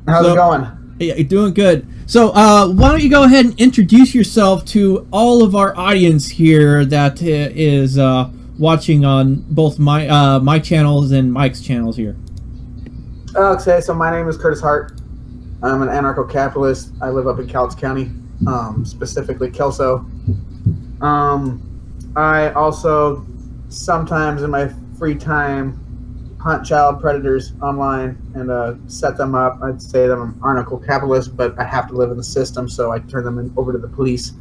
How's it going? Yeah, you're doing good. So, why don't you go ahead and introduce yourself to all of our audience here that is watching on both my channels and Mike's channels here. Okay, so my name is Curtis Hart. I'm an anarcho-capitalist. I live up in Cowlitz County, specifically Kelso. I also sometimes in my free time hunt child predators online and set them up. I'd say that I'm an anarcho-capitalist, but I have to live in the system, so I turn them over to the police.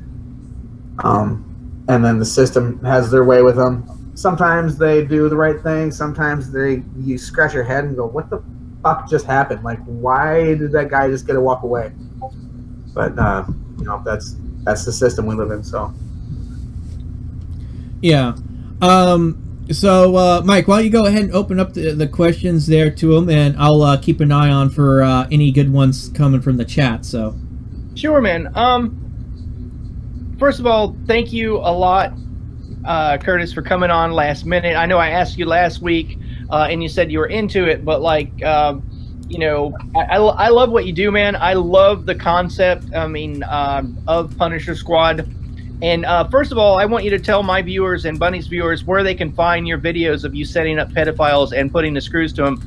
And then the system has their way with them. Sometimes they do the right thing. Sometimes you scratch your head and go, "What the fuck just happened? Like, why did that guy just get to walk away?" But that's the system we live in. So yeah. So Mike, why don't you go ahead and open up the questions there to him, and I'll keep an eye on for any good ones coming from the chat. So sure, man. First of all, thank you a lot, Curtis, for coming on last minute. I know I asked you last week, and you said you were into it, but I love what you do, man. I love the concept, of Punisher Squad. And first of all, I want you to tell my viewers and Bunny's viewers where they can find your videos of you setting up pedophiles and putting the screws to them.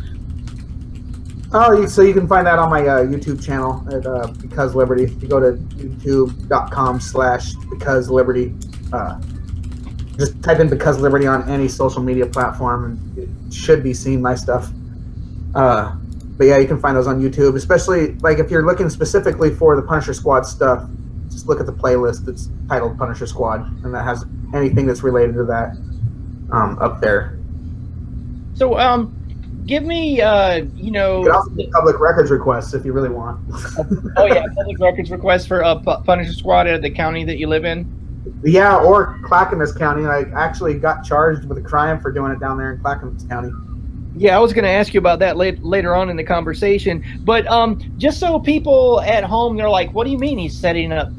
Oh, so you can find that on my YouTube channel at Because Liberty. If you go to youtube.com/Because Liberty, just type in Because Liberty on any social media platform, and it should be seeing my stuff. But yeah, you can find those on YouTube, especially like if you're looking specifically for the Punisher Squad stuff. Just look at the playlist that's titled Punisher Squad, and that has anything that's related to that up there. So, give me, You can also do public records requests if you really want. Oh yeah, public records requests for Punisher Squad at the county that you live in. Yeah, or Clackamas County. I actually got charged with a crime for doing it down there in Clackamas County. Yeah, I was going to ask you about that later on in the conversation. But just so people at home, they're like, what do you mean he's setting up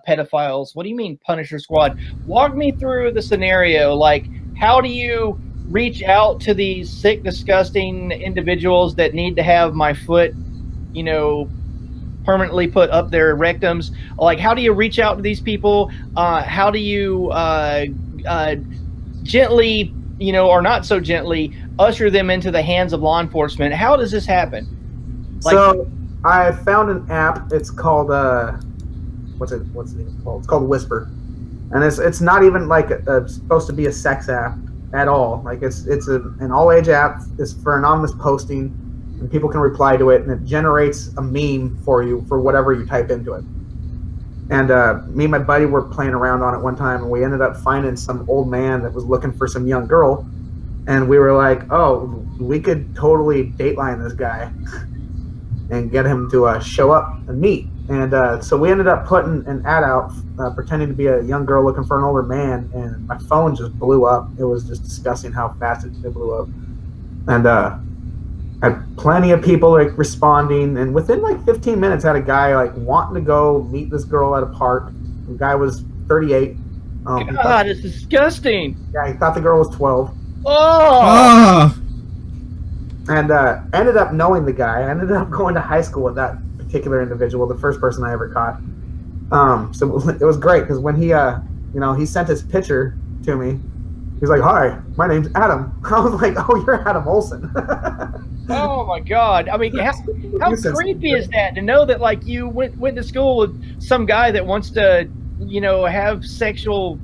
pedophiles? What do you mean Punisher Squad? Walk me through the scenario. Like, how do you reach out to these sick, disgusting individuals that need to have my foot, permanently put up their rectums? Like, how do you reach out to these people? How do you gently, or not so gently, usher them into the hands of law enforcement? How does this happen? So I found an app. It's called what's it called? It's called Whisper, and it's not even like supposed to be a sex app at all. Like it's an all age app. It's for anonymous posting, and people can reply to it, and it generates a meme for you for whatever you type into it. And me and my buddy were playing around on it one time, and we ended up finding some old man that was looking for some young girl. And we were like, oh, we could totally dateline this guy and get him to show up and meet. And so we ended up putting an ad out pretending to be a young girl looking for an older man, and my phone just blew up. It was just disgusting how fast it blew up. And had plenty of people responding, and within 15 minutes had a guy wanting to go meet this girl at a park. The guy was 38. God, it's disgusting. Yeah, he thought the girl was 12. Oh! And ended up knowing the guy. I ended up going to high school with that particular individual, the first person I ever caught. So it was great because when he sent his picture to me, he was like, "Hi, my name's Adam." I was like, "Oh, you're Adam Olsen." Oh my God! I mean, how creepy is that to know that you went to school with some guy that wants to, have sexual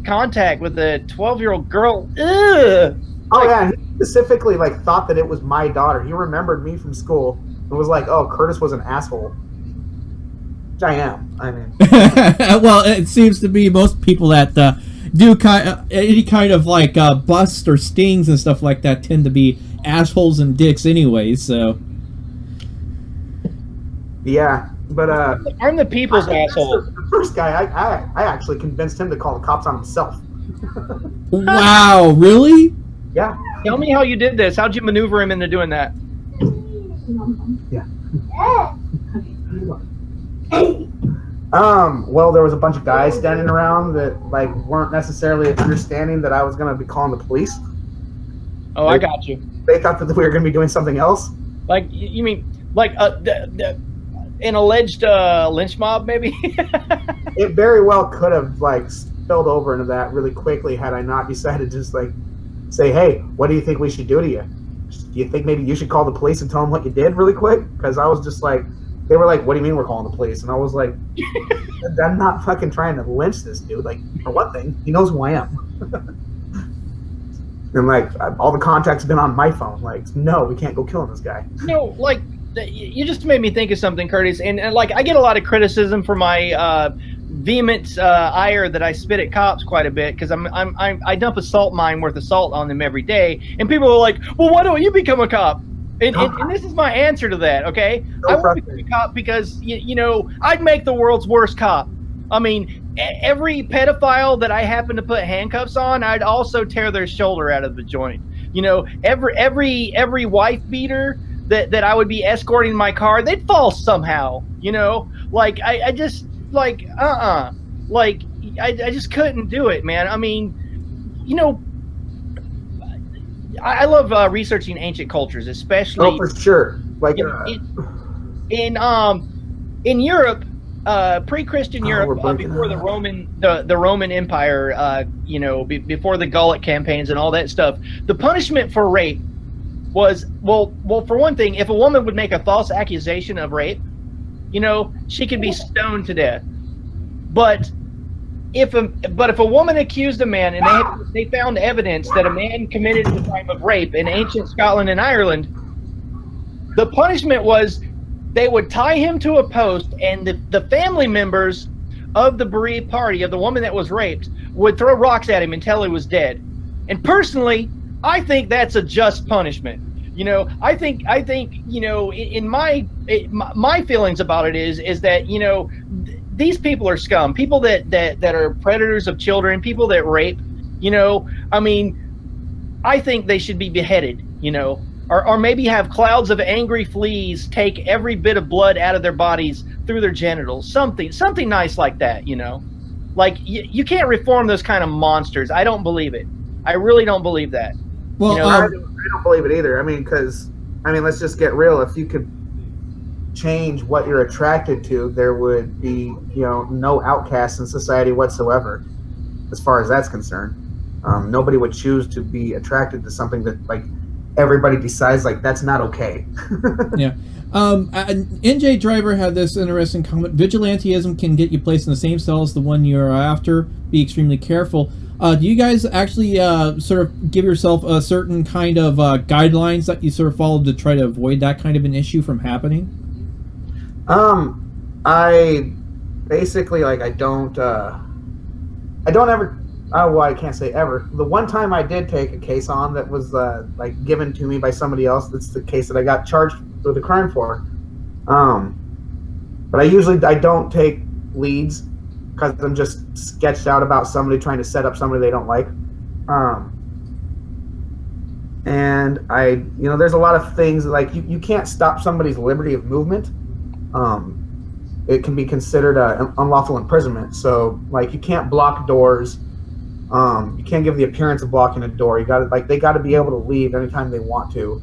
contact with a 12-year-old girl? Ugh. Oh yeah, and he specifically thought that it was my daughter. He remembered me from school and was like, "Oh, Curtis was an asshole." Which I am. I mean, well, it seems to be most people that do any kind of busts or stings and stuff like that tend to be assholes and dicks anyway. So yeah, but I'm the people's asshole. The first guy, I actually convinced him to call the cops on himself. Wow, really? Yeah. Tell me how you did this. How'd you maneuver him into doing that? Yeah. Well, there was a bunch of guys standing around that weren't necessarily understanding that I was going to be calling the police. Oh, I got you. They thought that we were going to be doing something else. You mean Like an alleged lynch mob, maybe. It very well could have like spilled over into that really quickly had I not decided to just like say, hey, what do you think we should do to you? Do you think maybe you should call the police and tell them what you did really quick? Because I was just like, they were like, what do you mean we're calling the police? And I was like, I'm not fucking trying to lynch this dude. Like, for one thing, he knows who I am. And like, all the contacts have been on my phone. Like, no, we can't go killing this guy. No, like, you just made me think of something, Curtis. And like, I get a lot of criticism for my vehement ire that I spit at cops quite a bit because I dump a salt mine worth of salt on them every day, and people are like, "Well, why don't you become a cop?" And this is my answer to that. Okay, I want to become a cop because you know I'd make the world's worst cop. I mean, every pedophile that I happen to put handcuffs on, I'd also tear their shoulder out of the joint. You know, every wife beater that I would be escorting in my car, they'd fall somehow. You know, like I just. Like, like, I just couldn't do it, man. I mean, you know, I love researching ancient cultures, especially. Oh, for sure. Like in Europe, pre-Christian Europe, before the Roman Empire, you know, before the Gallic campaigns and all that stuff, the punishment for rape was well, for one thing, if a woman would make a false accusation of rape, you know, she could be stoned to death. But if a woman accused a man and they found evidence that a man committed the crime of rape in ancient Scotland and Ireland, the punishment was they would tie him to a post, and the family members of the bereaved party of the woman that was raped would throw rocks at him until he was dead. And personally, I think that's a just punishment. You know, I think you know, in my feelings about it is that, you know, these people are scum. People that are predators of children, people that rape. You know, I mean, I think they should be beheaded. You know, or maybe have clouds of angry fleas take every bit of blood out of their bodies through their genitals. Something nice like that. You know, like you can't reform those kind of monsters. I don't believe it. I really don't believe that. Well, you know, I don't believe it either. I mean, because let's just get real. If you could change what you're attracted to, there would be, you know, no outcasts in society whatsoever, as far as that's concerned. Nobody would choose to be attracted to something that like everybody decides like that's not okay. Yeah. NJ Driver had this interesting comment. Vigilantism can get you placed in the same cell as the one you're after. Be extremely careful. Do you guys actually sort of give yourself a certain kind of guidelines that you sort of follow to try to avoid that kind of an issue from happening? I basically like I don't ever. Oh, well, I can't say ever. The one time I did take a case on that was like given to me by somebody else. That's the case that I got charged with a crime for. But I don't take leads because I'm just sketched out about somebody trying to set up somebody they don't like. And you know, there's a lot of things like you can't stop somebody's liberty of movement. It can be considered unlawful imprisonment. So like you can't block doors. You can't give the appearance of blocking a door. They got to be able to leave anytime they want to.